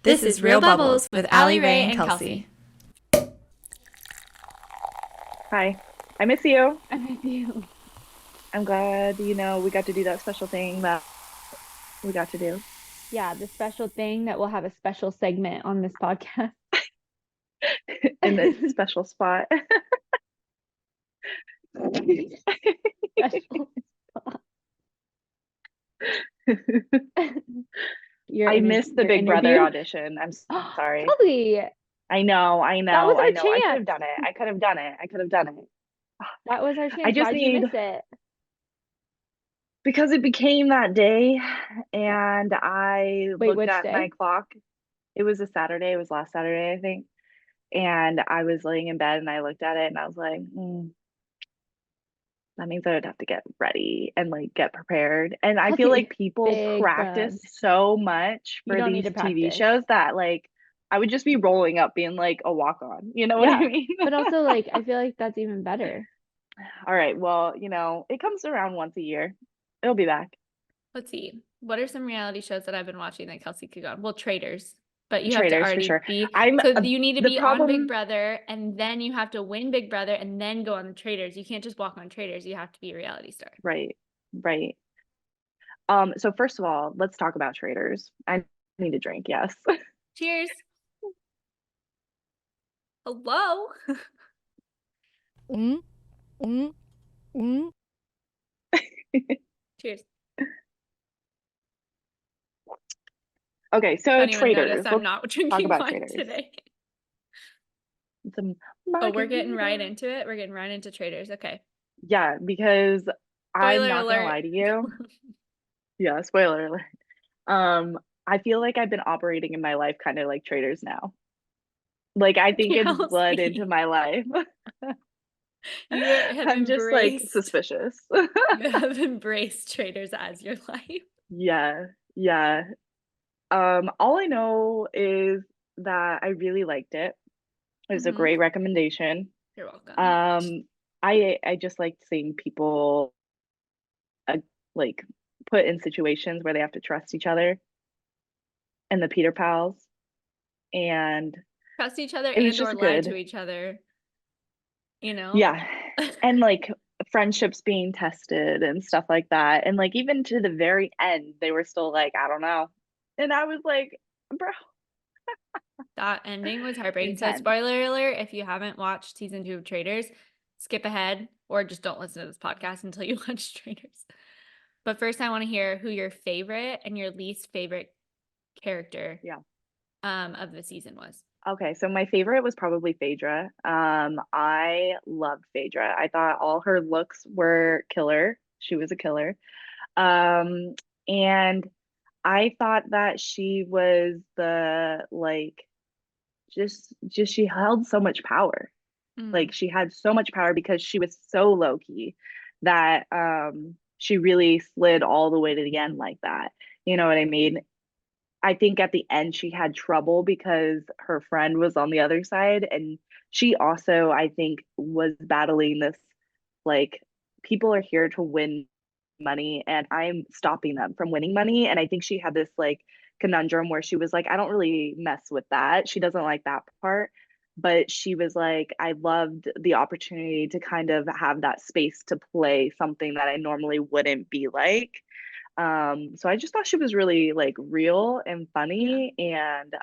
This is Real Bubbles with Allie, Ray, and Kellsie. Hi, I miss you. I miss you. I'm glad, we got to do that special thing that we got to do Yeah, the special thing that we'll have a special segment on this podcast. in this special spot. Special spot. I missed the your Big Brother interview. audition. I'm sorry. Kellsie, I know, that was our I could have chance. done it. I could have done it. I could have done it. That was our I chance. just Why'd you need, miss it? because it became that day and I Wait, looked which at my day? clock. It was a Saturday. It was last Saturday, I think. And I was laying in bed and I looked at it and I was like, that means I would have to get ready and like get prepared. And I feel Kellsie, like people big practice bug. so much You for don't need these to TV practice. shows that like I would just be rolling up being like a walk on. You know what I Yeah, mean? but also like I feel like that's even better. All right. Well, it comes around once a year. It'll be back. Let's see. What are some reality shows that I've been watching that Kellsie could go on? Well, Traitors, but you have to Traitors for already sure. be. I'm So you need to the be on Big problem. Brother, and then you have to win Big Brother, and then go on the Traitors. You can't just walk on Traitors. You have to be a reality star. Right. Right. So first of all, let's talk about Traitors. I need a drink, yes. Cheers. Hello. Cheers. Okay, so Don't even notice Traitors. I'm Let's not talk drinking about wine Traitors. today. Some Oh, we're getting margarita. right into it. We're getting right into Traitors. Okay. Yeah, because I'm Spoiler not gonna alert. lie to you. Yeah, spoiler alert. I feel like I've been operating in my life kind of like Traitors now. Like I think it's bled into Kellsie, my life. you have I'm just like embraced. suspicious. You have embraced Traitors as your life. Yeah, yeah. All I know is that I really liked it. It was a Mhm. great recommendation. You're welcome. I just liked seeing people uh, like put in situations where they have to trust each other and the Peter pals, and Trust each other it was and or just lie to good. each other, you know? Yeah. And like friendships being tested and stuff like that. And like even to the very end, they were still like, I don't know. And I was like, bro, That ending was heartbreaking. So intense. spoiler alert, if you haven't watched season 2 of Traitors, skip ahead or just don't listen to this podcast until you watch Traitors. But first I want to hear who your favorite and your least favorite character Yeah. of the season was. Okay, so my favorite was probably Phaedra. I loved Phaedra. I thought all her looks were killer. She was a killer. Um, and I thought that she was the like just she held so much power. Like Mm. she had so much power because she was so low key that she really slid all the way to the end like that. You know what I mean? I think at the end she had trouble because her friend was on the other side, and she also I think was battling this like people are here to win money and I'm stopping them from winning money, and I think she had this like conundrum where she was like I don't really mess with that. She doesn't like that part, but she was like I loved the opportunity to kind of have that space to play something that I normally wouldn't be like. So I just thought she was really like real and Yeah. funny, and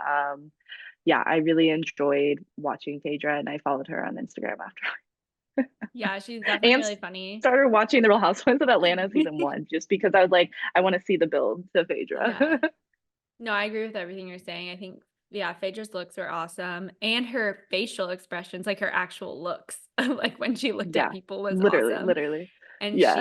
yeah, I really enjoyed watching Phaedra, and I followed her on Instagram after. Yeah, she's definitely And really funny. started watching The Real Housewives of Atlanta season 1 just because I was like, I want to see the build to Yeah. Phaedra. No, I agree with everything you're saying. I think, yeah, Phaedra's looks were awesome. And her facial expressions, like her actual looks, like when she looked at Yeah, people was literally, awesome. literally. And Yeah,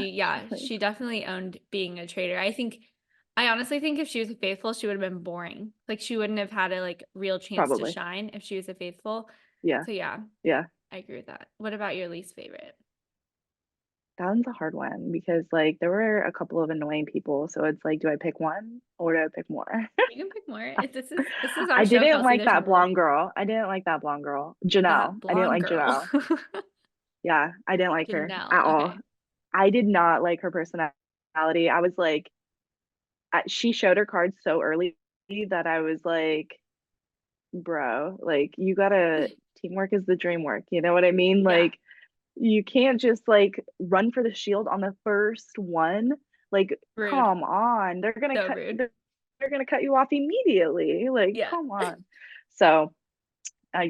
she definitely owned being a traitor. I honestly think if she was a faithful, she would have been boring. Like she wouldn't have had a like real chance to probably. shine if she was a faithful. Yeah, So yeah, yeah. I agree with that. What about your least favorite? That one's a hard one because like there were a couple of annoying people, so it's like, do I pick one or do I pick more? You can pick more. This is our I show, didn't Kellsie. like There's no that rules. blonde girl. I didn't like that blonde girl. Janelle. That I didn't blonde like girl. Janelle. Yeah, I didn't like her Janelle. at all. Okay. I did not like her personality. I was like, she showed her cards so early that I was like, bro, like you gotta teamwork is the dream work. You know what I mean? Yeah, Like you can't just like run for the shield on the first one. Like, rude. come on. So rude. They're gonna cut you off immediately. Like, Yeah. come on. So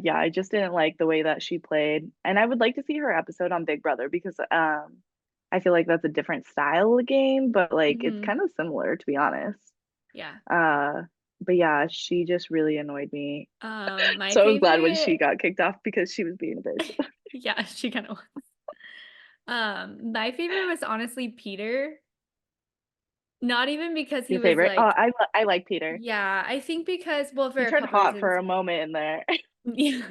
yeah, I just didn't like the way that she played. And I would like to see her episode on Big Brother because I feel like that's a different style of game, but like it's Hmm. kind of similar to be honest. Yeah. Uh but yeah, she just really annoyed me. My So I was glad when favorite, she got kicked off because she was being a bitch. yeah, she kind of was. My favorite was honestly Peter. Not even because he Your was favorite? Oh, like, I like Peter. yeah, I think because, well, for He a turned couple hot for reasons. a moment in there. Yeah.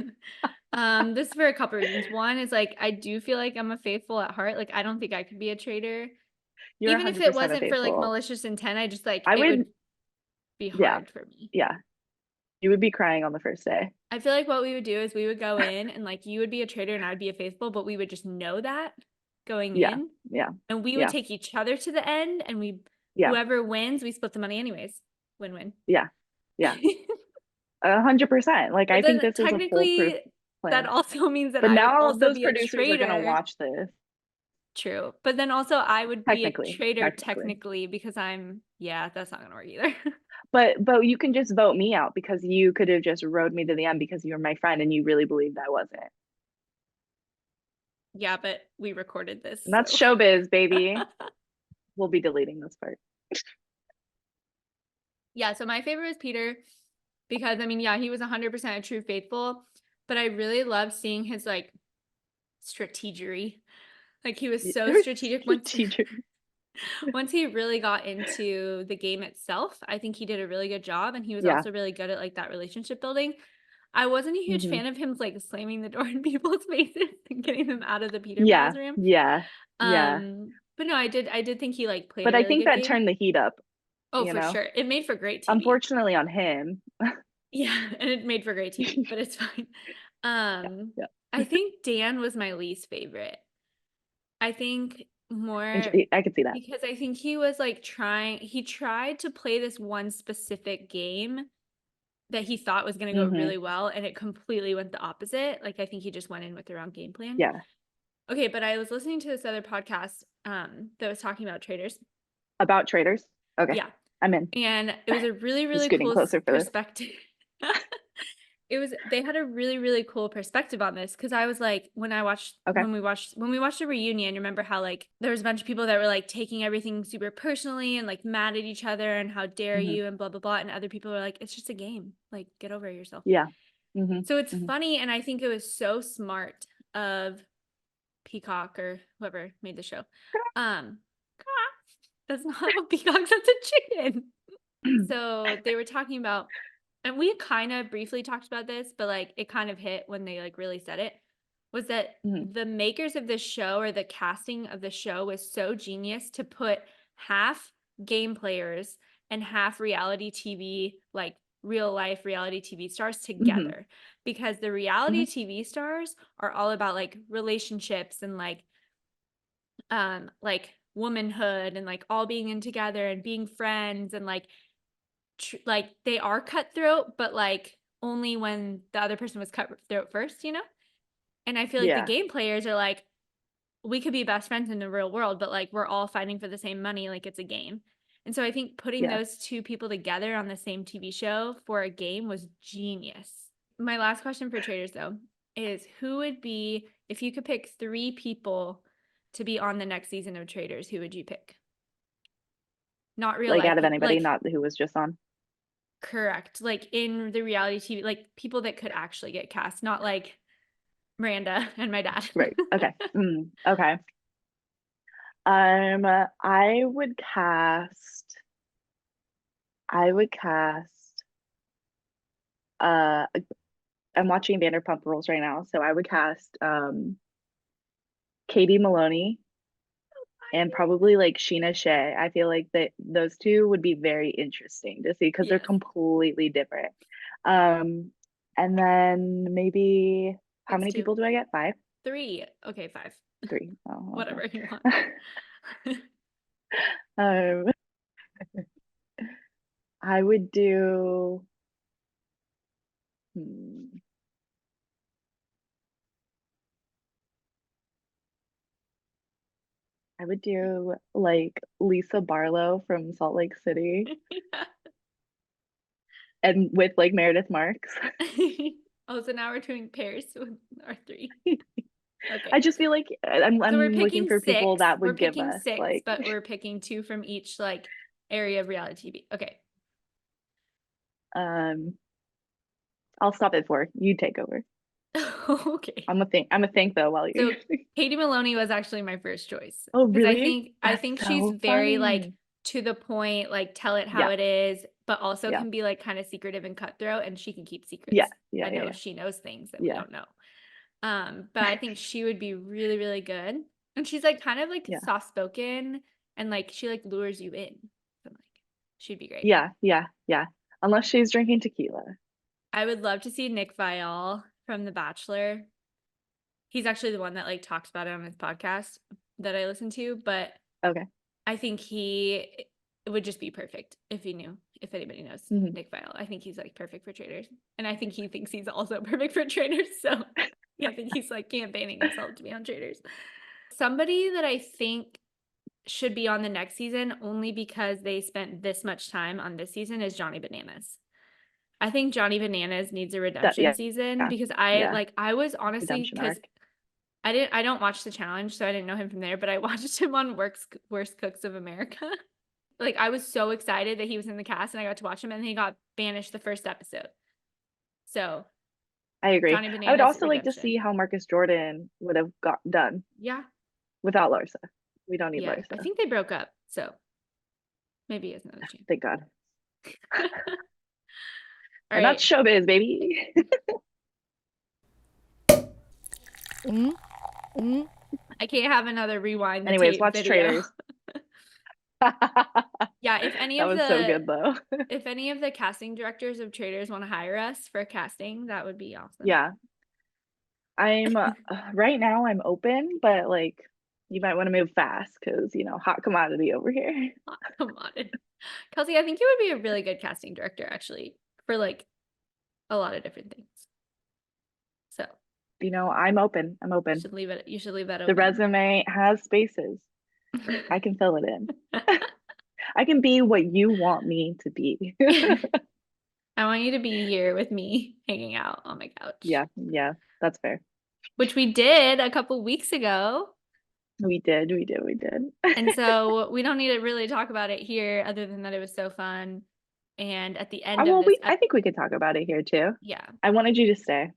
This is for a couple reasons. One is like I do feel like I'm a faithful at heart. Like I don't think I could be a traitor. You're Even if it 100% a wasn't for like faithful. malicious intent, I just like I it would, would be yeah, hard for me. yeah. You would be crying on the first day. I feel like what we would do is we would go in and like you would be a traitor and I'd be a faithful, but we would just know that going Yeah, in yeah, and we would yeah, take each other to the end and yeah, whoever wins, we split the money anyways. Win-win. yeah, yeah. 100%. Like But I think then this is a foolproof technically that plan. also means that But I would now also those be a producers are gonna traitor. watch this. True. But then also I would be a Technically, traitor technically. technically because yeah, that's not gonna work either. But you can just vote me out because you could have just rode me to the end because you were my friend and you really believed I wasn't. Yeah, but we recorded this, And that's so showbiz, baby. We'll be deleting this part. yeah, so my favorite was Peter because I mean, yeah, he was 100% a true faithful, but I really loved seeing his like strategery. Like he was so There's strategic strategic. once he really got into the game itself. I think he did a really good job and he was Yeah. also really good at like that relationship building. I wasn't a huge Hmm. fan of him like slamming the door in people's faces and getting them out of the Peter Yeah. Pals room. Yeah. Yeah. But no, I did think he like played But a I really think good that game. turned the heat up, Oh, you for know? sure. It made for great TV. Unfortunately on him. Yeah, and it made for great TV, but it's fine. Yeah. Yeah. I think Dan was my least favorite. I think more I could see that. because I think he was like he tried to play this one specific game that he thought was going to go Hmm. really well, and it completely went the opposite. Like, I think he just went in with the wrong game plan. Yeah. Okay, but I was listening to this other podcast that was talking about traders. About traders. Okay. Yeah. I'm in. And it was a really, Just really getting cool closer for this. perspective. They had a really, really cool perspective on this because I was like, Okay. when we watched the reunion, remember how like there was a bunch of people that were like taking everything super personally and like mad at each other and how dare Hmm. you and blah blah blah, and other people were like, it's just a game, like get over it yourself. Yeah. Hmm. So it's Hmm. funny, and I think it was so smart of Peacock or whoever made the show. That's not what Peacock's, that's a chicken. So they were talking about, and we kind of briefly talked about this, but like it kind of hit when they like really said it, was that Hmm. the makers of the show or the casting of the show was so genius to put half game players and half reality TV, like real life reality TV stars Hmm. together, because the reality Hmm. TV stars are all about like relationships and like womanhood and like all being in together and being friends and like they are cutthroat, but like only when the other person was cutthroat first, you know? And I feel like the Yeah. game players are like, we could be best friends in the real world, but like we're all fighting for the same money, like it's a game. And so I think putting Yeah. those two people together on the same TV show for a game was genius. My last question for traders though is who would be, if you could pick 3 people to be on the next season of Traders, who would you pick? Not real Like life out of people, anybody, like not who was just on. correct. Like in the reality TV, like people that could actually get cast, not like Miranda and my dad. Right. Okay. Okay. I would cast. I would cast. Uh, I'm watching Vanderpump Rules right now, so I would cast Katie Maloney and probably like Sheena Shea. I feel like that those two would be very interesting to see because they're Yes, completely different. Um, and then maybe how it's many 2. people do I get? 5? 3. Okay, 5. 3. Oh, Whatever you want. okay. Um, I would do. would do like Lisa Barlow from Salt Lake City and with like Meredith Marks. Oh, so now we're doing pairs with our 3. Okay. I just feel like I'm So we're looking picking for people 6. that We're would give picking us 6, like but we're picking 2 from each like area of reality TV. Okay. I'll stop at 4. You take over. Okay. I'm a think though while So you Katie Maloney was actually my first choice. Oh, Because really? I That's think so she's very like funny. to the point, like tell it how Yeah. it is, but also Yeah. can be like kind of secretive and cutthroat, and she can keep secrets. Yeah. Yeah. I know Yeah. she knows things that we Yeah. don't know. But I think she would be really, really good. And she's like kind of like Yeah. soft spoken and like she like lures you in. So like she'd be great. Yeah. Yeah. Yeah. Unless she's drinking tequila. I would love to see Nick Viall from The Bachelor. He's actually the one that like talks about it on his podcast that I listen to, but Okay. I think he would just be perfect if he knew, if anybody knows Nick Viall. I think he's like perfect for Traitors. And I think he thinks he's also perfect for Traitors. So yeah, I think he's like campaigning himself to be on Traitors. Somebody that I think should be on the next season only because they spent this much time on this season is Johnny Bananas. I think Johnny Bananas needs a redemption season because I was honestly, Redemption because arc. I don't watch the challenge, so I didn't know him from there, but I watched him on Worst Cooks of America. Like I was so excited that he was in the cast and I got to watch him, and he got banished the first episode. So I agree. Johnny Bananas I would also like to redemption. see how Marcus Jordan would have got done. Yeah. Without Larsa. We don't need Yeah. Larsa. I think they broke up, so maybe he has another chance. Thank God. All And right. that's showbiz, baby. I can't have another rewind. Anyways, watch video. Traitors. Yeah, if any that of was so good though. If any of the casting directors of Traitors want to hire us for casting, that would be awesome. Yeah. I'm right now I'm open, but like you might want to move fast because hot commodity over here. Hot commodity. Kellsie, I think you would be a really good casting director actually for like a lot of different things. So I'm open. I'm open. You should leave that open. The resume has spaces. I can fill it in. I can be what you want me to be. I want you to be here with me hanging out on my couch. Yeah, that's fair. Which we did a couple weeks ago. We did. And so we don't need to really talk about it here other than that it was so fun. And at the end of this I think we could talk about it here too. Yeah. I wanted you to stay.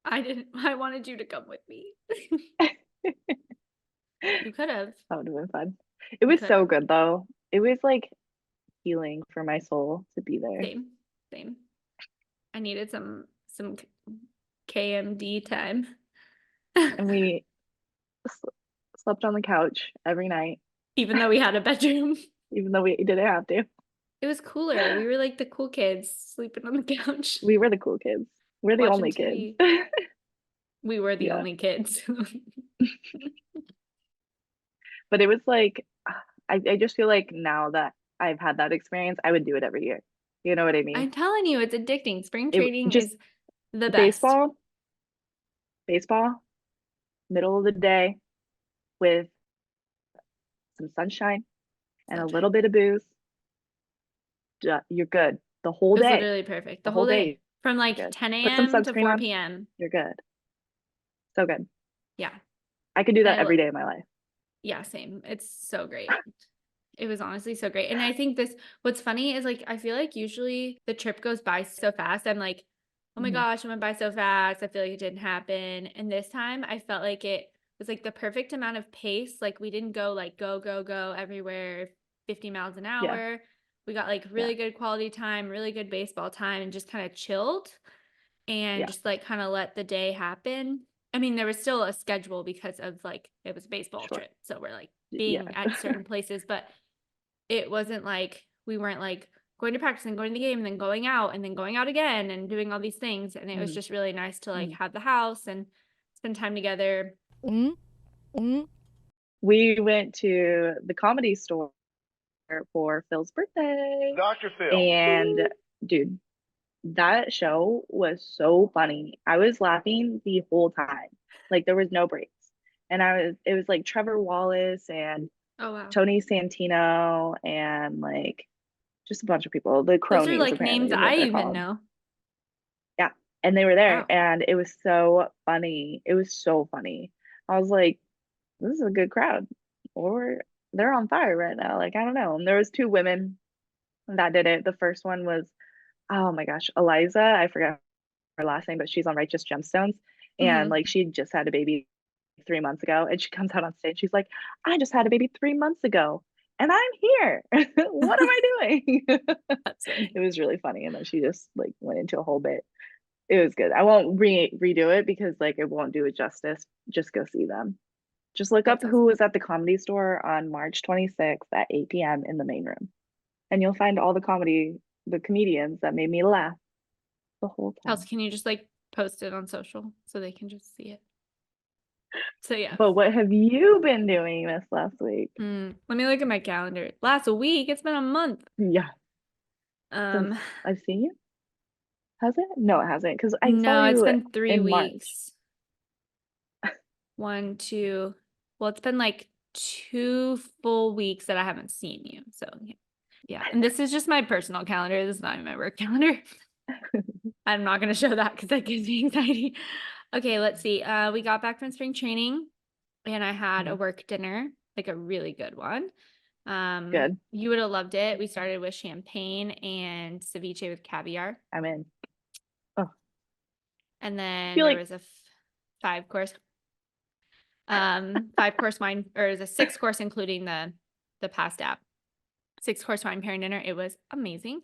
I wanted you to come with me. You could have. That would have been fun. It was so good though. It was like healing for my soul to be there. Same. I needed some KMD time. And we slept on the couch every night. Even though we had a bedroom. Even though we didn't have to. It was cooler. We were like the cool kids sleeping on the couch. We were the cool kids. We're the only kids. We were the only kids. But it was like, I just feel like now that I've had that experience, I would do it every year. You know what I mean? I'm telling you, it's addicting. Spring training is the best. Baseball, middle of the day with some sunshine and a little bit of booze. You're good. The whole day. It's literally perfect. The whole day. From like 10 a.m. to 4 p.m. You're good. So good. Yeah. I could do that every day of my life. Yeah, same. It's so great. It was honestly so great. And I think what's funny is like, I feel like usually the trip goes by so fast. I'm like, oh my gosh, it went by so fast. I feel like it didn't happen. And this time I felt like it was like the perfect amount of pace. Like we didn't go like go everywhere 50 miles an hour. Yeah. We got like really good quality time, really good baseball time, and just kind of chilled and just like kind of let the day happen. I mean, there was still a schedule because of like, it was a baseball trip. So we're like being at certain places, but it wasn't like, we weren't like going to practice and going to the game and then going out again and doing all these things. And it was just really nice to like have the house and spend time together. We went to the Comedy Store for Phil's birthday. Dr. Phil. And dude, that show was so funny. I was laughing the whole time. Like there was no breaks. and it was like Trevor Wallace and Oh wow. Tony Santino and like just a bunch of people. The Those are cronies, like apparently, names is what I they're even called. know. Yeah. And they were there, Wow. and it was so funny. It was so funny. I was like, this is a good crowd. Or they're on fire right now. Like, I don't know. And there was two women that did it. The first one was, oh my gosh, Eliza. I forgot her last name, but she's on Righteous Gemstones. And Mhm. like she just had a baby 3 months ago. And she comes out on stage. She's like, I just had a baby 3 months ago. And I'm here. What am I doing? That's funny. It was really funny. And then she just like went into a whole bit. It was good. I won't redo it because like it won't do it justice. Just go see them. Just look up That's who awesome. was at the Comedy Store on March 26th at 8 p.m. in the main room. And you'll find all the comedians that made me laugh the whole time. Kelsey, can you just like post it on social so they can just see it? So yeah. But what have you been doing this last week? Let me look at my calendar. Last week, it's been a month. Yeah, since I've seen you. Has it? No, it hasn't. Because I saw No, it's you been 3 in March. weeks. 1, 2. Well, it's been like 2 full weeks that I haven't seen you. So yeah. And this is just my personal calendar. This is not even my work calendar. I'm not going to show that because that gives me anxiety. Okay, let's see. We got back from spring training and I had a work dinner, like a really good one. Good. You would have loved it. We started with champagne and ceviche with caviar. I'm in. Oh, And then feel there like was a 5-course 5-course wine, or it was a 6-course including the past app. 6-course wine pairing dinner. It was amazing.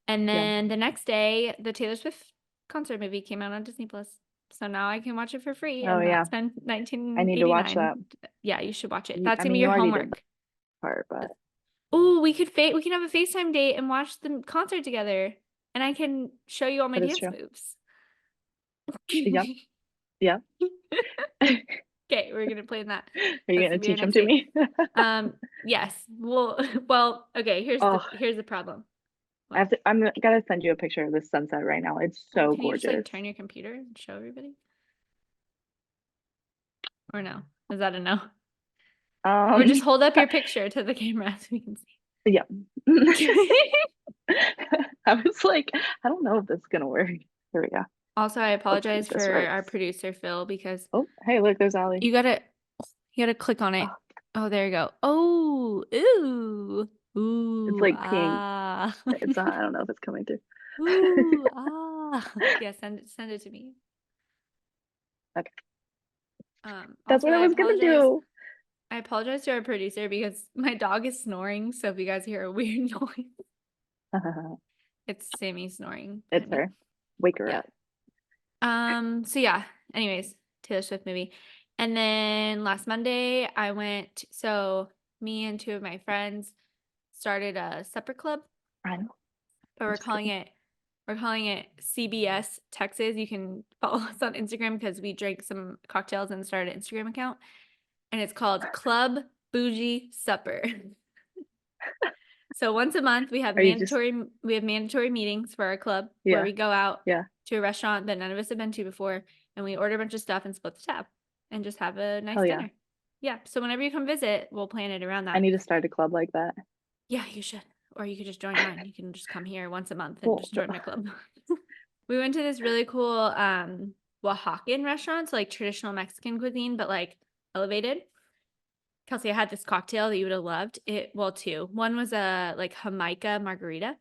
And then the next day, the Taylor Swift concert movie came out on Disney Plus. So now I can watch it for free Oh, and yeah. not spend I need to watch that. $19.89. Yeah, you should watch it. I That's gonna mean, be you your already did homework. that part, but Oh, we can have a FaceTime date and watch the concert together, and I can show you all my that is dance true. moves. Yep. Yep. Okay, we're gonna plan that. Are you That's gonna gonna be our teach them next to date. me? Yes. Well, okay, Oh, here's the problem. I have to, gotta send you a picture of the sunset right now. It's Well, so can you just like gorgeous. turn your computer and show everybody? Or no? Is that a no? Or just hold up your picture to the camera so we can see. Yeah. I was like, I don't know if this is gonna work. Here we go. Also, I apologize this for our works. producer Phil because Oh, hey, look, there's Allie. you gotta click on it. Oh, there you go. Oh, ooh, It's like pink. ah. It's not, I don't know if it's coming through. Ooh, ah. Yeah, send it to me. Okay. That's Also, what I was gonna do. I apologize to our producer because my dog is snoring. So if you guys hear a weird noise, it's Sammy snoring. It's her. Wake her up. So yeah, anyways, Taylor Swift movie. And then last Monday so me and 2 of my friends started a supper club, I know. but we're calling it CBS Texas. You can follow us on Instagram because we drank some cocktails and started an Instagram account. And it's called Club Bougie Supper. So once a month we have mandatory meetings for our club where we go out to a restaurant that none of us have been to before and we order a bunch of stuff and split the tab and just have a nice dinner. Yeah. So whenever you come visit, we'll plan it around that. I need to start a club like that. Yeah, you should. Or you could just join mine. You can just come here once a month and just join my club. We went to this really cool Oaxacan restaurant, so like traditional Mexican cuisine, but like elevated. Kellsie, I had this cocktail that you would have loved. Two. One was a like Jamaica margarita.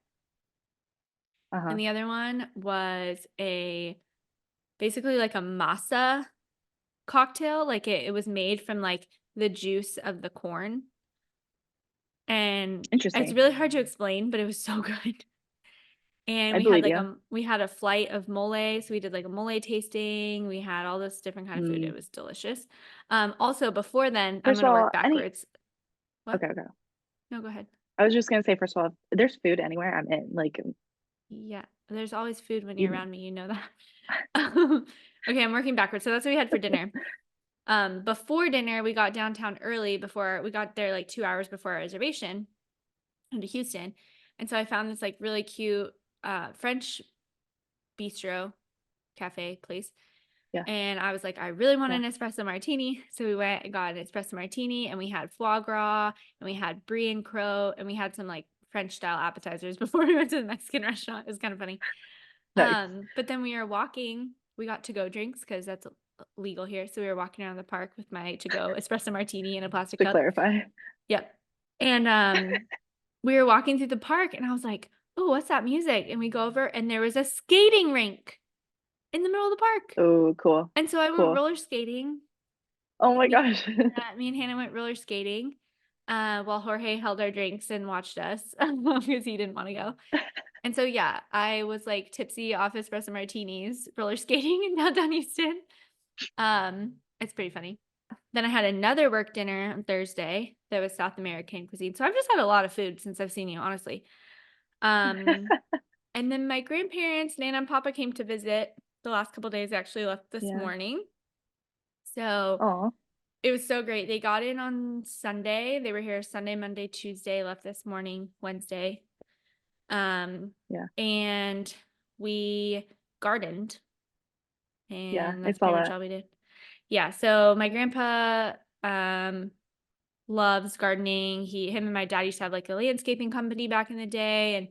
And the other one was basically like a masa cocktail. Like it was made from like the juice of the corn. And Interesting. it's really hard to explain, but it was so good. And we had a flight of mole. So we did like a mole tasting. We had all this different kind of food. It was delicious. Also before then, I'm going to work backwards. Okay. No, go ahead. I was just going to say, first of all, if there's food anywhere, I'm in. Like, yeah, there's always food when you're around me. You know that. Okay, I'm working backwards. So that's what we had for dinner. Before dinner, we got downtown early we got there like 2 hours before our reservation into Houston. And so I found this like really cute French bistro cafe place. Yeah. And I was like, I really want Yeah. an espresso martini. So we went and got an espresso martini, and we had foie gras, and we had brie and crow, and we had some like French style appetizers before we went to the Mexican restaurant. It was kind of funny. Nice. But then we were walking, we got to-go drinks because that's legal here. So we were walking around the park with my to-go espresso martini in a plastic To cup. clarify. Yep. And we were walking through the park, and I was like, oh, what's that music? And we go over, and there was a skating rink in the middle of the park. Oh, cool. And so I went Cool. roller skating. Oh my gosh. Me and Hannah went roller skating while Jorge held our drinks and watched us because he didn't want to go. And so, yeah, I was like tipsy off espresso martinis, roller skating in downtown Houston. It's pretty funny. Then I had another work dinner on Thursday that was South American cuisine. So I've just had a lot of food since I've seen you, honestly. And then my grandparents, Nana and Papa, came to visit the last couple days. They actually left this Yeah. morning. So Oh, it was so great. They got in on Sunday. They were here Sunday, Monday, Tuesday, left this morning, Wednesday. Yeah. And we gardened. And Yeah, I that's saw pretty much that. all we did. Yeah, so my grandpa loves gardening. Him and my dad used to have like a landscaping company back in the day, and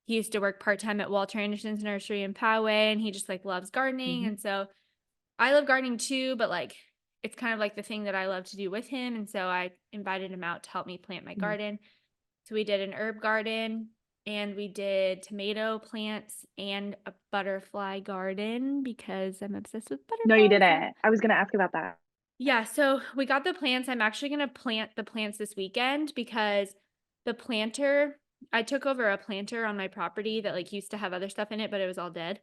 he used to work part-time at Walter Anderson's nursery in Poway, and he just like loves gardening. And so I love gardening too, but like it's kind of like the thing that I love to do with him. And so I invited him out to help me plant my garden. So we did an herb garden, and we did tomato plants and a butterfly garden because I'm obsessed with butterflies. No, you didn't. I was gonna ask about that. Yeah, so we got the plants. I'm actually going to plant the plants this weekend because the planter, I took over a planter on my property that like used to have other stuff in it, but it was all dead.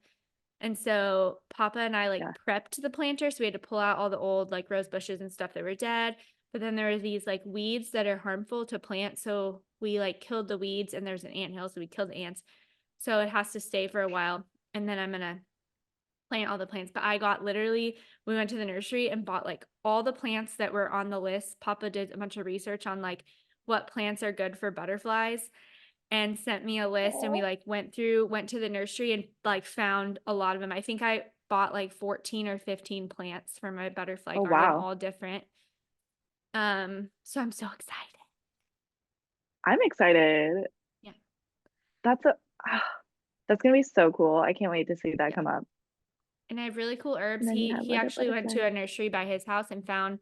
And so Papa and I like prepped the planter. So we had to pull out all the old like rose bushes and stuff that were dead. But then there are these like weeds that are harmful to plants. So we like killed the weeds, and there's an anthill. So we killed the ants. So it has to stay for a while. And then I'm going to plant all the plants. But I got literally, we went to the nursery and bought like all the plants that were on the list. Papa did a bunch of research on like what plants are good for butterflies and sent me a list. And we like went to the nursery and like found a lot of them. I think I bought like 14 or 15 plants for my butterfly garden, wow. all different. So I'm so excited. I'm excited. Yeah. That's gonna be so cool. I can't wait to see that come up. And I have really cool herbs. And then you have, He like, a actually went to butterfly. a nursery by his house and found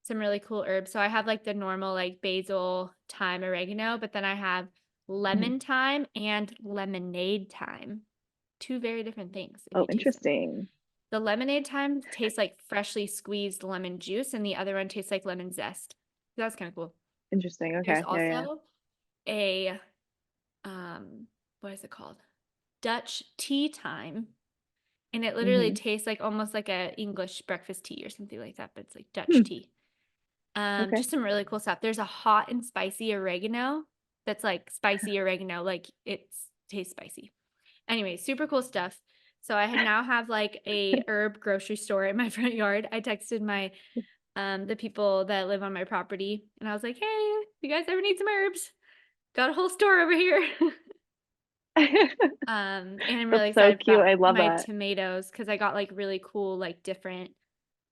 some really cool herbs. So I have like the normal like basil, thyme, oregano, but then I have lemon thyme and lemonade thyme. Two very different things. If Oh, you taste them. interesting. The lemonade thyme tastes like freshly squeezed lemon juice, and the other one tastes like lemon zest. So that's kind of cool. Interesting. Okay. There's Yeah. also a what is it called? Dutch tea thyme. And it literally tastes like almost like a English breakfast tea or something like that, but it's like Dutch tea. Okay. Just some really cool stuff. There's a hot and spicy oregano that's like spicy oregano, like it tastes spicy. Anyway, super cool stuff. So I now have like a herb grocery store in my front yard. I texted my the people that live on my property, and I was like, hey, if you guys ever need some herbs, got a whole store over here. And I'm really That's so excited cute. about I love my that. tomatoes because I got like really cool, like different,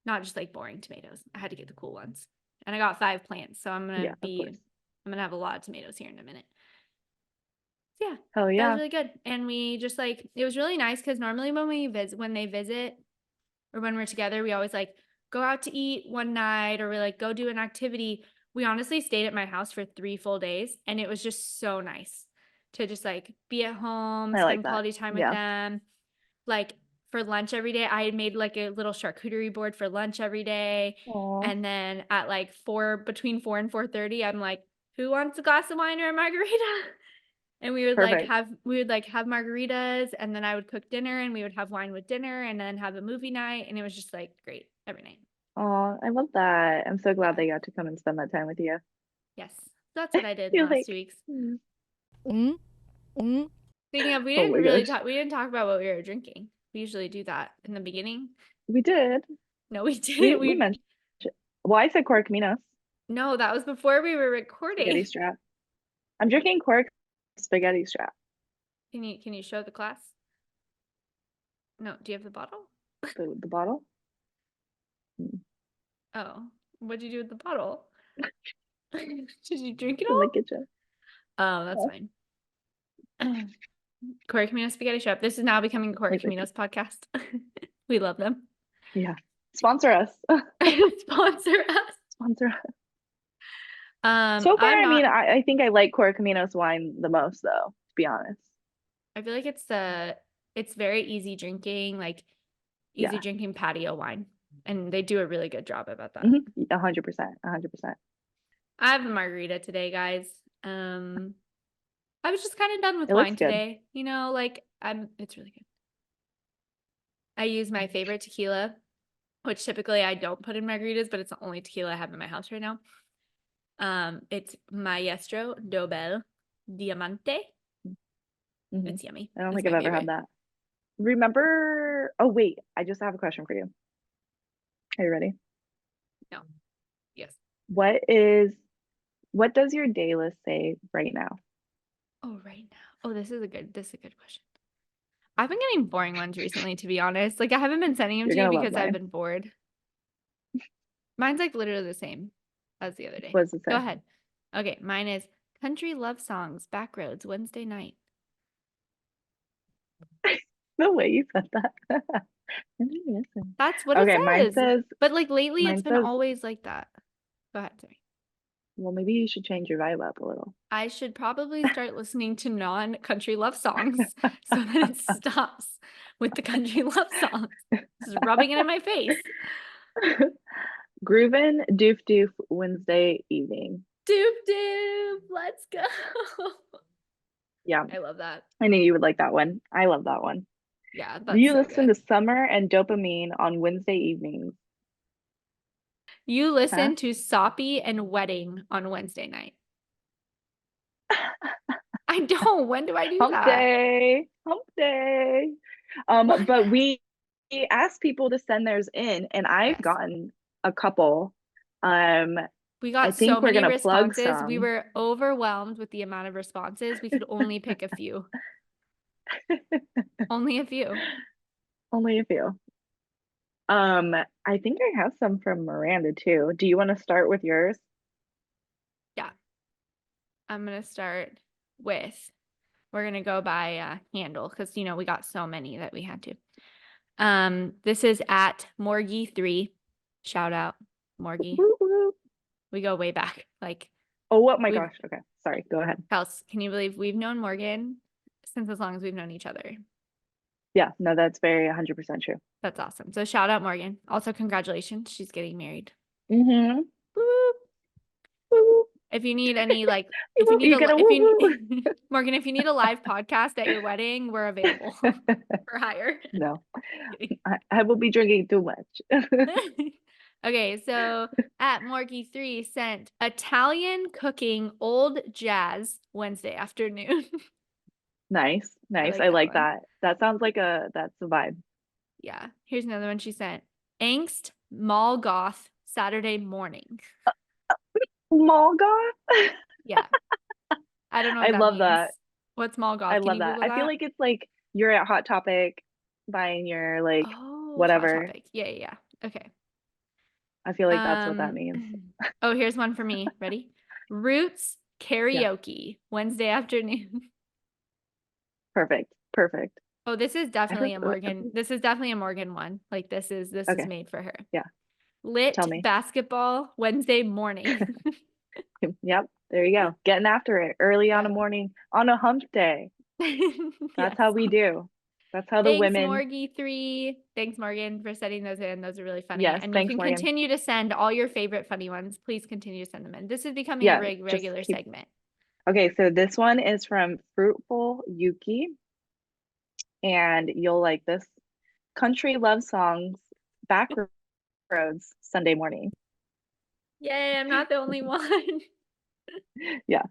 not just like boring tomatoes. I had to get the cool ones, and I got 5 plants, so I'm gonna have a lot of tomatoes here in a minute. So yeah, Hell that yeah. was really good. And we just like, it was really nice because normally when they visit or when we're together, we always like go out to eat one night or we like go do an activity. We honestly stayed at my house for 3 full days, and it was just so nice to just like be at home, I like spend that. quality time with them. Like for lunch every day, I had made like a little charcuterie board for lunch every day. Aw. And then at like between 4 and 4:30, I'm like, who wants a glass of wine or a margarita? And we would Perfect. have margaritas, and then I would cook dinner, and we would have wine with dinner, and then have a movie night, and it was just like great every night. Oh, I love that. I'm so glad they got to come and spend that time with you. Yes, that's what I did You're the last like, 2 weeks. "Mm." Speaking of, we Oh didn't my really gosh. we didn't talk about what we were drinking. We usually do that in the beginning. We did. No, we didn't. We mentioned. Well, I said Cork Minos No, that was before we were spaghetti recording. strap. I'm drinking Cork spaghetti strap. Can you show the class? No, do you have the bottle? The bottle. Oh, what'd you do with the bottle? Did you drink it in the all? kitchen. Oh, that's fine. Corey Camino Spaghetti Shop. This is now becoming a Corey Like, Camino's podcast. We love them. yeah. Sponsor us. Sponsor us. Sponsor us. So far, I'm I mean, not. I think I like Correcaminos wine the most, though, to be honest. I feel like it's very easy drinking, like easy Yeah. drinking patio wine, and they do a really good job about that. 100%. 100%. I have a margarita today, guys. I was just kind of done with It looks wine good. today. You know, like it's really good. I use my favorite tequila, which typically I don't put in margaritas, but it's the only tequila I have in my house right now. It's Maestro Dobel Diamante. Mhm. It's yummy. I don't It's think my I've ever had favorite. that. Remember? Oh, wait. I just have a question for you. Are you ready? No. Yes. What does your Daylist say right now? Oh, right now. Oh, this is a good question. I've been getting boring ones recently, to be honest. Like I haven't been sending them You're to you gonna love because I've mine. been bored. Mine's like literally the same as the other day. What does it say? Go ahead. Okay, mine is Country Love Songs, Backroads, Wednesday night. The way you said that. I didn't listen. That's what Okay, it mine says, But like lately, it's been says, always like that. Go ahead, sorry. well, maybe you should change your vibe up a little. I should probably start listening to non-country love songs so that it stops with the country love songs. Just rubbing it in my face. Groovin' Doof Doof Wednesday evening. Doop doop, let's go. Yeah, I love that. I knew you would like that one. I love that one. Yeah, that's You so listen good. to Summer and Dopamine on Wednesday evenings. You listen Huh? to Soppy and Wedding on Wednesday night. I don't. When do I do Hump that? day. Hump day. What? But we asked people to send theirs in, and I've Yes. gotten a couple. We I got think so we're many gonna plug responses. We some. were overwhelmed with the amount of responses. We could only pick a few. Only a few. Only a few. I think I have some from Miranda too. Do you want to start with yours? Yeah. I'm going to start with, we're going to go by handle because, you know, we got so many that we had to. This is at Morgie3. Shout out, Morgie. Woo woo. We go way back. Like, oh my gosh. Okay. Sorry. Go ahead. Kels, can you believe we've known Morgan since as long as we've known each other? Yeah, no, that's very 100% true. That's awesome. So shout out Morgan. Also, congratulations. She's getting married. Mm-hmm. Woo! Woo. If you need any, like, You if you need gotta if woo you woo. Morgan, if you need a live podcast at your wedding, we're available for hire. No, I will be drinking too much. Okay, so at Morgie3 sent Italian cooking old jazz Wednesday afternoon. Nice. I that like one. that. That sounds like that's a vibe. Yeah. Here's another one she sent. Angst Mall Goth Saturday morning. Mall goth? Yeah. I don't know what I that love means. that. What's mall goth? I Can love you that. Google I feel that? like it's like you're at Hot Topic buying your like Oh, Hot whatever. Topic. Yeah. Okay. I feel like that's what that means. Oh, here's one for me. Ready? Roots karaoke Wednesday afternoon. Perfect. Oh, this is definitely a Morgan. This is definitely a Morgan one. Like this is Okay. made for her. Yeah. Lit Tell me. basketball Wednesday morning. Yep. There you go. Getting after it early on a morning on a hump day. That's how we do. That's how the Thanks, women. Morgie3. Thanks, Morgan, for sending those in. Those are really funny. Yes, and thanks, you can Morgan. continue to send all your favorite funny ones. Please continue to send them in. This is becoming a regular segment. Okay, so this one is from Fruitful Yuki. And you'll like this. Country love songs, Backroads, Sunday morning. Yay, I'm not the only one. Yeah.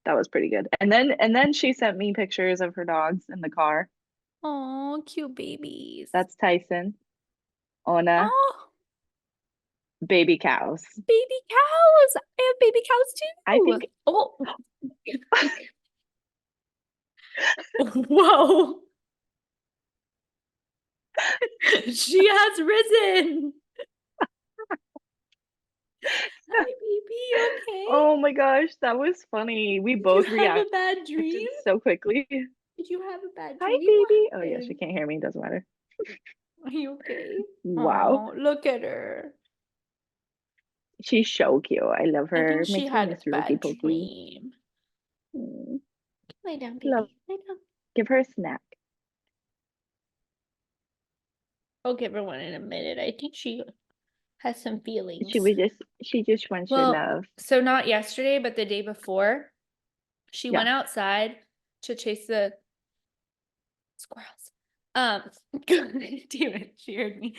That was pretty good. And then she sent me pictures of her dogs in the car. Oh, cute babies. That's Tyson. Ona. Oh, Baby cows. baby cows. I have baby cows too. I think. Oh. Whoa. She has risen. Hi, baby. Okay. Oh my gosh, that was funny. We Did both you have a reacted bad dream? so quickly. Did you have a bad Hi, dream? baby. What Oh yeah, she happened? can't hear me. Doesn't matter. Are you okay? Wow, Oh, look at her. she's so cute. I love I her. think she Makes me had a miss Rookie bad Pokey. dream. Mm, Lay down, love. baby. Lay down. Give her a snack. I'll give her one in a minute. I think she has some feelings. She just wants your Well, love. so not yesterday, but the day before, she Yeah. went outside to chase the squirrels. Damn it, she heard me.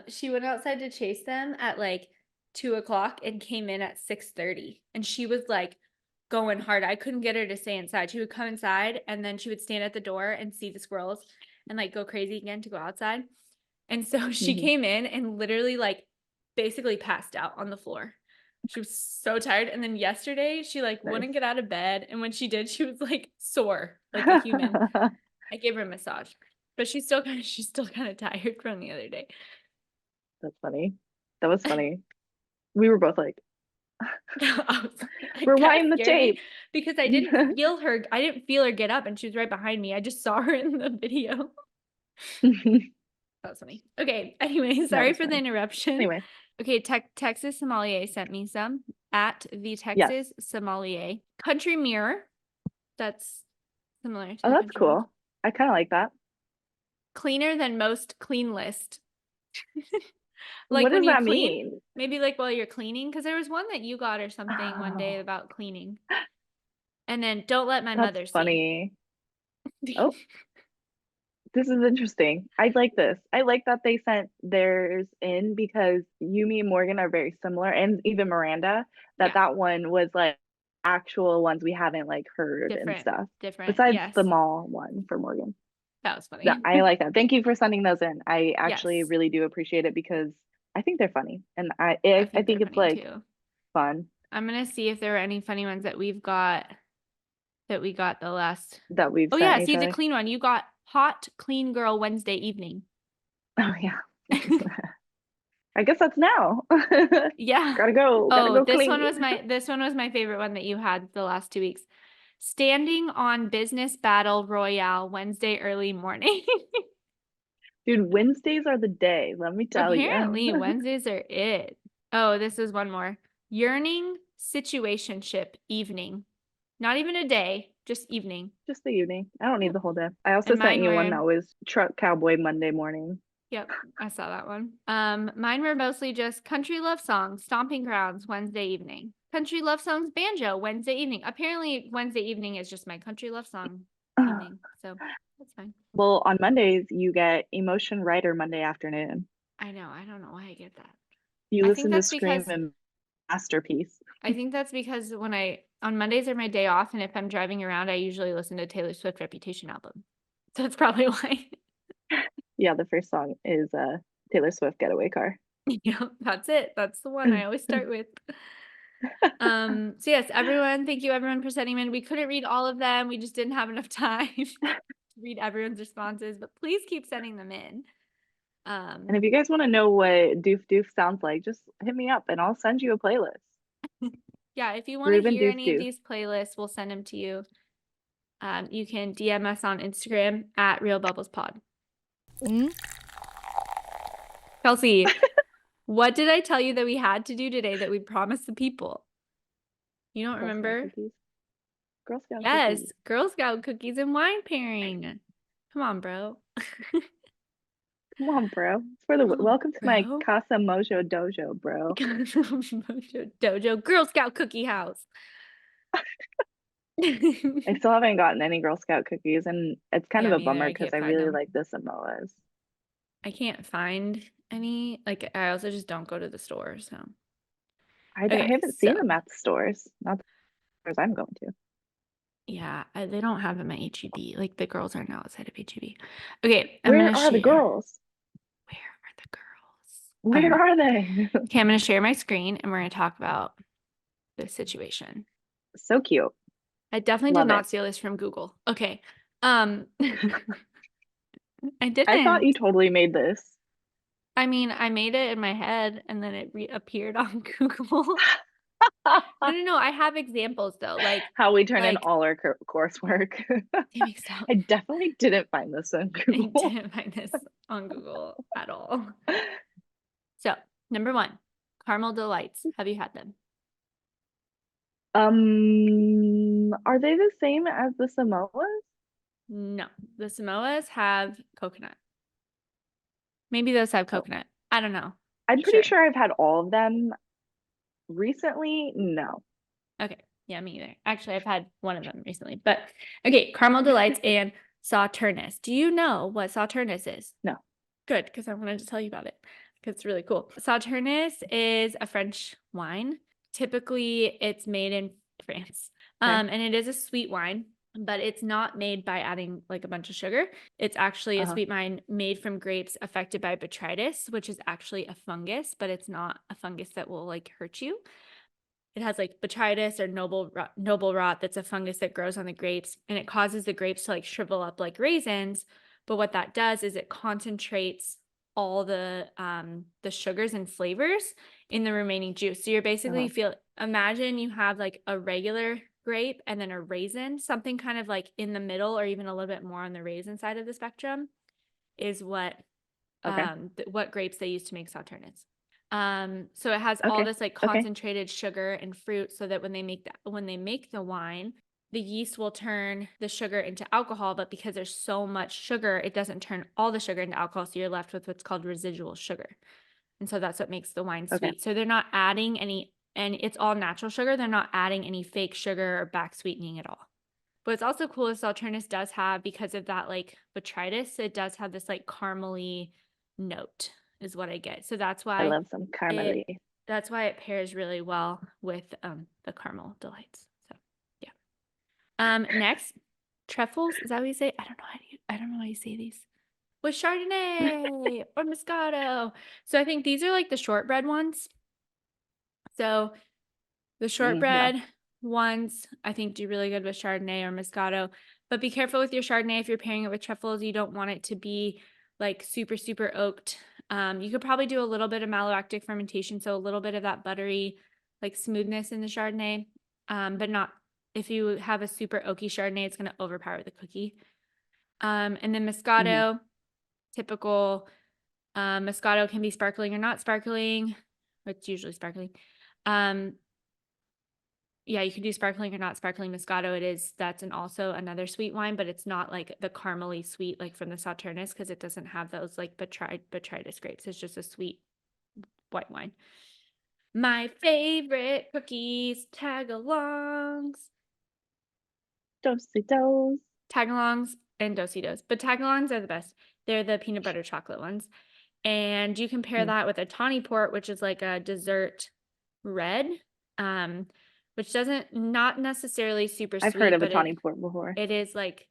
She went outside to chase them at like 2:00 and came in at 6:30, and she was like going hard. I couldn't get her to stay inside. She would come inside and then she would stand at the door and see the squirrels and like go crazy again to go outside. And so she came in and literally like basically passed out on the floor. She was so tired. And then yesterday she like Nice. wouldn't get out of bed. And when she did, she was like sore, like a human. I gave her a massage, but she's still kind of tired from the other day. That's funny. That was funny. We were both like, It rewind kinda the scared me tape. because I didn't feel her. I didn't feel her get up, and she was right behind me. I just saw her in the video. That was funny. Okay. Anyway, sorry was for the funny. interruption. Anyway, Okay, Texas Sommelier sent me some at the Texas Sommelier Country Mirror. That's similar to oh, the that's country ones. cool. I kind of like that. Cleaner than most clean list. What Like when does you that clean, mean? maybe like while you're cleaning, because there was one that you got or something one day Oh, about cleaning. And then don't let my that's mother see. funny. Oh, this is interesting. I like this. I like that they sent theirs in because you, me, and Morgan are very similar, and even Miranda. Yeah. That one was like actual ones we haven't like heard and stuff. Different. Besides Yes. the mall one for Morgan. That was funny. Yeah, I like that. Thank you for sending those in. I actually Yes. really do appreciate it because I think they're funny, and I I think they're it's funny like too. fun I'm gonna see if there were any funny ones that we got the last. that we've Oh sent yeah, each see the other. clean one. You got hot clean girl Wednesday evening. Oh yeah. I guess that's now. Yeah. Gotta go this clean. one was my favorite one that you had the last 2 weeks. Standing on business battle royale Wednesday early morning. Dude, Wednesdays are the day, let me tell you. Apparently Wednesdays are it. Oh, this is one more. Yearning situationship evening. Not even a day, just evening. Just the evening. I don't need the whole day. I also And sent mine you one were- that was Truck Cowboy Monday morning. Yep, I saw that one. Mine were mostly just country love songs, stomping grounds Wednesday evening. Country love songs, banjo Wednesday evening. Apparently Wednesday evening is just my country love song evening. So that's fine. Well, on Mondays you get Emotion Writer Monday afternoon. I know. I don't know why I get that. You I listen think to that's Scream because and Masterpiece. I think that's because on Mondays are my day off, and if I'm driving around, I usually listen to Taylor Swift Reputation album. So that's probably why. Yeah, the first song is Taylor Swift Getaway Car. Yeah, that's it. That's the one I always start with. So yes, everyone, thank you everyone for sending in. We couldn't read all of them. We just didn't have enough time to read everyone's responses, but please keep sending them in. And if you guys want to know what Doof Doof sounds like, just hit me up and I'll send you a playlist. Yeah, if you want to Ruben hear Doof any of Doof. these playlists, we'll send them to you. You can DM us on Instagram at Real Bubbles Pod. Kellsie, what did I tell you that we had to do today that we promised the people? You don't remember? Girl Scout Yes, cookies. Girl Scout cookies and wine pairing. Come on, bro. Come on, bro. It's for the welcome to my Casa Mojo Dojo, bro. Mojo Dojo Girl Scout cookie house. I still haven't gotten any Girl Scout cookies, and it's kind of a me neither. bummer I because can't I find really them. like the Samoas. I can't find any. Like, I also just don't go to the store, so. I haven't seen them at the stores. Not the stores I'm going to. Yeah, they don't have them at HEB. Like, the girls are now outside of HEB. Okay, Where are the girls? Where are the girls? Where are they? Okay, I'm going to share my screen and we're going to talk about this situation. So cute. I definitely Love did not it. steal this from Google. Okay. I I thought didn't. you totally made this. I mean, I made it in my head and then it appeared on Google. No. I have examples though. How we turn in Like, all our coursework. Tammy, stop. I definitely didn't find this on I Google. didn't find this on Google at all. So, number 1, caramel delights. Have you had them? Are they the same as the Samoas? No. The Samoas have coconut. Maybe those have Oh, coconut. I don't know. I'm pretty sure I've had all of them recently. No. Okay. Yeah, me either. Actually, I've had one of them recently. But okay, caramel delights and Sauturnus. Do you know what Sauturnus is? No. Good, because I wanted to tell you about it because it's really cool. Sauturnus is a French wine. Typically, it's made in France. Okay. And it is a sweet wine, but it's not made by adding like a bunch of sugar. It's actually a sweet wine made from grapes affected by botrytis, which is actually a fungus, but it's not a fungus that will like hurt you. It has like botrytis or noble rot. That's a fungus that grows on the grapes, and it causes the grapes to like shrivel up like raisins. But what that does is it concentrates all the sugars and flavors in the remaining juice. So you're basically imagine you have like a regular grape and then a raisin, something kind of like in the middle or even a little bit more on the raisin side of the spectrum is what what grapes they use to make Sauternes. So it has all this like concentrated sugar and fruit so that when they make the wine, the yeast will turn the sugar into alcohol, but because there's so much sugar, it doesn't turn all the sugar into alcohol. So you're left with what's called residual sugar. And so that's what makes the wine sweet. So they're not adding any, and it's all natural sugar. They're not adding any fake sugar or back sweetening at all. But it's also cool is Sauternes does have, because of that like botrytis, it does have this like caramely note is what I get. So that's why I love some caramely. That's why it pairs really well with the caramel delights. So yeah. Next, truffles. Is that what you say? I don't know how you say these. With Chardonnay or Moscato. So I think these are like the shortbread ones. So the shortbread ones I think do really good with Chardonnay or Moscato. But be careful with your Chardonnay if you're pairing it with truffles. You don't want it to be like super, super oaked. You could probably do a little bit of malolactic fermentation, so a little bit of that buttery like smoothness in the Chardonnay, but not if you have a super oaky Chardonnay, it's going to overpower the cookie. And then Moscato, typical Moscato can be sparkling or not sparkling. It's usually sparkling. Yeah, you can do sparkling or not sparkling Moscato. That's also another sweet wine, but it's not like the caramely sweet like from the Sauternes because it doesn't have those like botrytis grapes. It's just a sweet white wine. My favorite cookies, tagalongs. Dos-y-dos. Tagalongs and do-si-dos. But tagalongs are the best. They're the peanut butter chocolate ones. And you can pair that with a tawny port, which is like a dessert red. Which not necessarily super sweet. I've heard of a tawny port before. It is like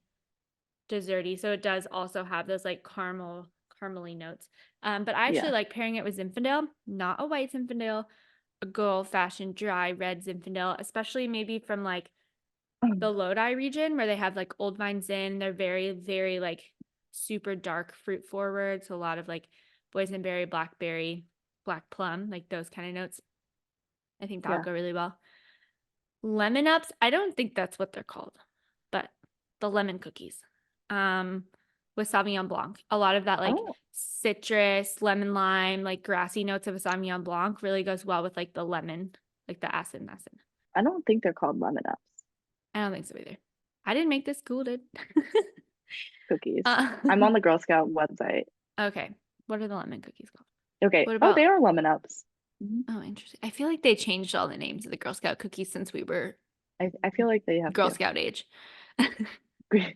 desserty. So it does also have those like caramely notes. But I actually like pairing it with Zinfandel, not a white Zinfandel, a good old-fashioned dry red Zinfandel, especially maybe from like the Lodi region where they have like old vine Zin. They're very, very like super dark fruit forward. So a lot of like boysenberry, blackberry, black plum, like those kind of notes. I think that would go really well. Lemon ups, I don't think that's what they're called, but the lemon cookies with Sauvignon Blanc. A lot of that like citrus, lemon lime, like grassy notes of a Sauvignon Blanc really goes well with like the lemon, like the acid. I don't think they're called lemon ups. I don't think so either. I didn't make this, Cool did. Cookies. I'm on the Girl Scout website. Okay. What are the lemon cookies called? Okay. What about... they are lemon ups. Oh, interesting. I feel like they changed all the names of the Girl Scout cookies since we were I feel like they have Girl Scout age. They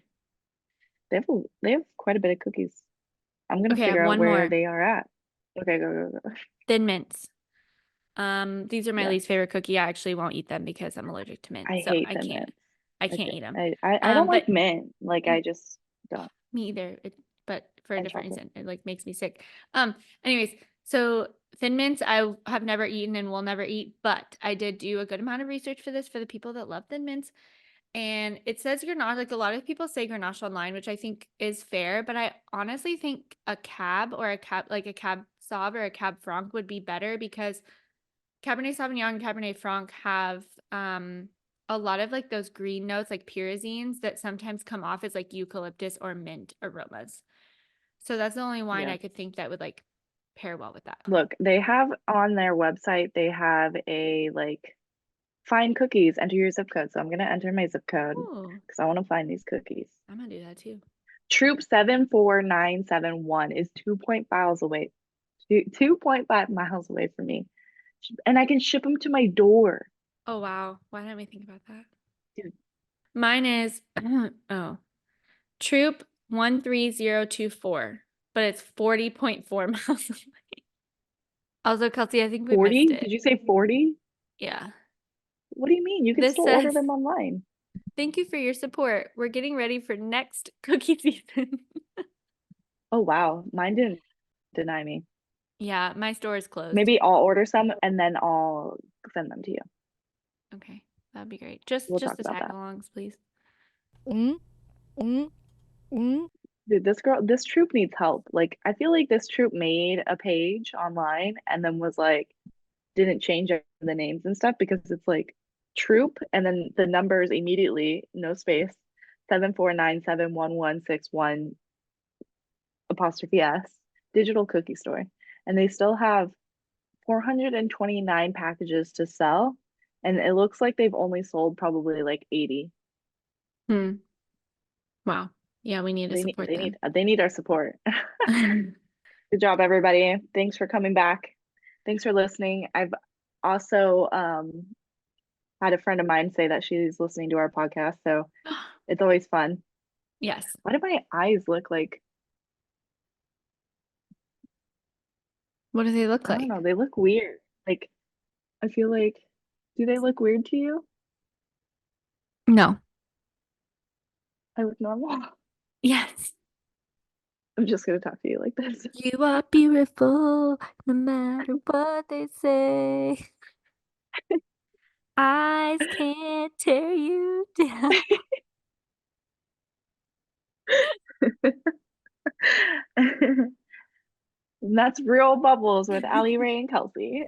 have quite a bit of cookies. I'm gonna figure out where they are at. Okay, go. Thin Mints. These are my least favorite cookie. I actually won't eat them because I'm allergic to mint. I hate Thin Mints. I can't eat them. I don't like mint. Like I just don't. Me either. But for a different reason, it like makes me sick. Anyways, so Thin Mints I have never eaten and will never eat, but I did do a good amount of research for this for the people that love Thin Mints. And it says Grenache. Like a lot of people say Grenache online, which I think is fair, but I honestly think a cab or a cab, like a cab sauv or a cab franc would be better because Cabernet Sauvignon and Cabernet Franc have a lot of like those green notes, like pyrazines that sometimes come off as like eucalyptus or mint aromas. So that's the only wine Yeah. I could think that would like pair well with that. Look, they have on their website, they have a like find cookies, enter your zip code. So I'm gonna enter my zip code Oh, because I want to find these cookies. I'm gonna do that too. Troop 74971 is 2.5 away. 2.5 miles away from me. And I can ship them to my door. Oh wow. Why didn't we think about that? Dude. Mine is Troop 13024, but it's 40.4 miles away. Also, Kellsie, I think we 40? missed it. Did you say 40? Yeah. What do you mean? You can This still order says- them online. Thank you for your support. We're getting ready for next cookie season. Oh wow, mine didn't deny me. Yeah, my store is closed. Maybe I'll order some and then I'll send them to you. Okay, that'd be great. Just We'll the talk about that. tag-alongs, please. Dude, this troop needs help. Like, I feel like this troop made a page online and then was like, didn't change the names and stuff because it's like troop and then the numbers immediately, no space, 749711161 apostrophe S, digital cookie store. And they still have 429 packages to sell. And it looks like they've only sold probably like 80. Wow. Yeah, we need to support them. They need our support. Good job, everybody. Thanks for coming back. Thanks for listening. I've also had a friend of mine say that she's listening to our podcast, so it's always fun. Yes. Why do my eyes look like? What do they look I like? don't know. They look weird. Like, I feel like, do they look weird to you? No. I look normal. Yes. I'm just gonna talk to you like this. You are beautiful, no matter what they say. Eyes can't tear you down. And that's Real Bubbles with Allie, Ray, and Kellsie.